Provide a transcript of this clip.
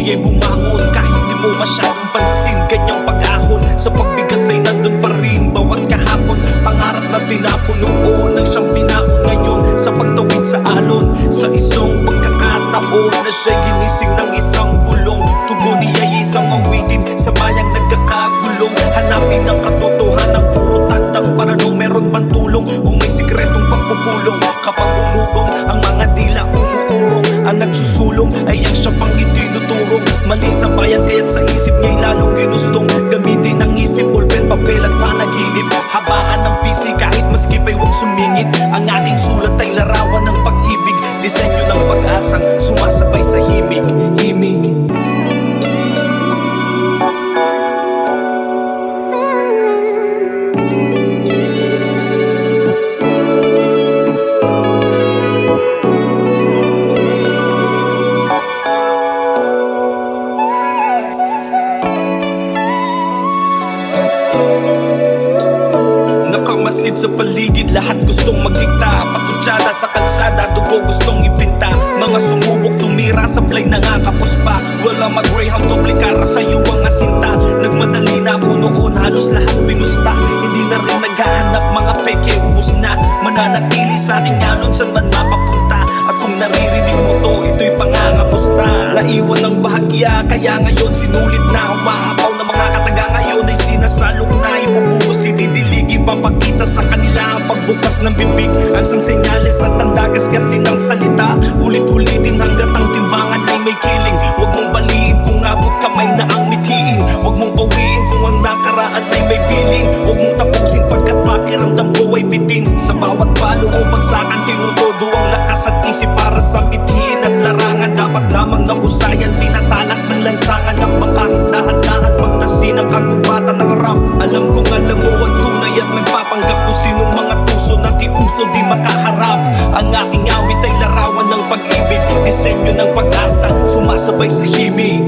ay bumangon kahit di mo masyadong pansin. Ganyang pag-ahon sa pagbigas ay nandun pa rin bawat kahapon. Pangarap na tinapon noon ang siyang binaon ngayon sa pagtawid sa alon. Sa isang pagkakataon na siya'y ginising ng isang bulong. Tugon niya'y isang awitin sa bayang nagkakagulong. Hanapin ang katotohanan, puro tandang paranong meron pang tulong o may sikretong pagpupulong. Kapag umugong ang mga dila umuurong, ang nagsusulong ay ang siya pang itinuturong. Mali sa bayan kaya't sa isip niya'y lalong ginustong gamitin ang isip, ballpen, papel at panaginip. Habaan ng PC kahit maski pa'y huwag sumingit. Ang aking sulat ay larawan ng pag-ibig, disenyo ng pag-asang sumasabay sa himig-himig. Nakamasid sa paligid, lahat gustong magdikta. Patutsada sa kalsada, dugo gustong ipinta. Mga sumubok tumira, sablay nangakapos pa. Wala mag-greyhound, doble kara sa'yo ang asinta. Nagmadali na ako noon, halos lahat pinusta. Hindi na rin naghahanap, mga peke ubos na. Mananatili sa aking alon, saan man mapapunta. At kung naririnig mo to, ito'y pangangamusta. Naiwan ng bahagya, kaya ngayon sinulit na. Umaapaw na mga kataga ngayon ay sinasalok na. Ibubuhos, sinidiligi, papakita sa kanila ang pagbukas ng bibig. Ang sang senyales at ang dagas-gasin ng salita. Ulit-ulitin hanggat ang timbangan ay may kiling. Huwag mong baliin kung abot kamay na ang mithiin. Huwag mong pawiin kung ang nakaraan ay may piling. Huwag mong tapusin pagkat pakiramdam ko ay bitin. Sa bawat palo o bagsakan tinutodo ang lakas at isip para sa mithiin at larangan. Dapat lamang nahusayan, pinatalas ng lansangan ng kahit dahan-dahan magtasin ang kagubatan ng rap. Alam kong alam mo ang tunay at nagpapanggap kung sinong mga tuso na tiuso di makaharap. Ang aking awit ay larawan ng pag-ibig, disenyo ng pag-asa, sumasabay sa himig.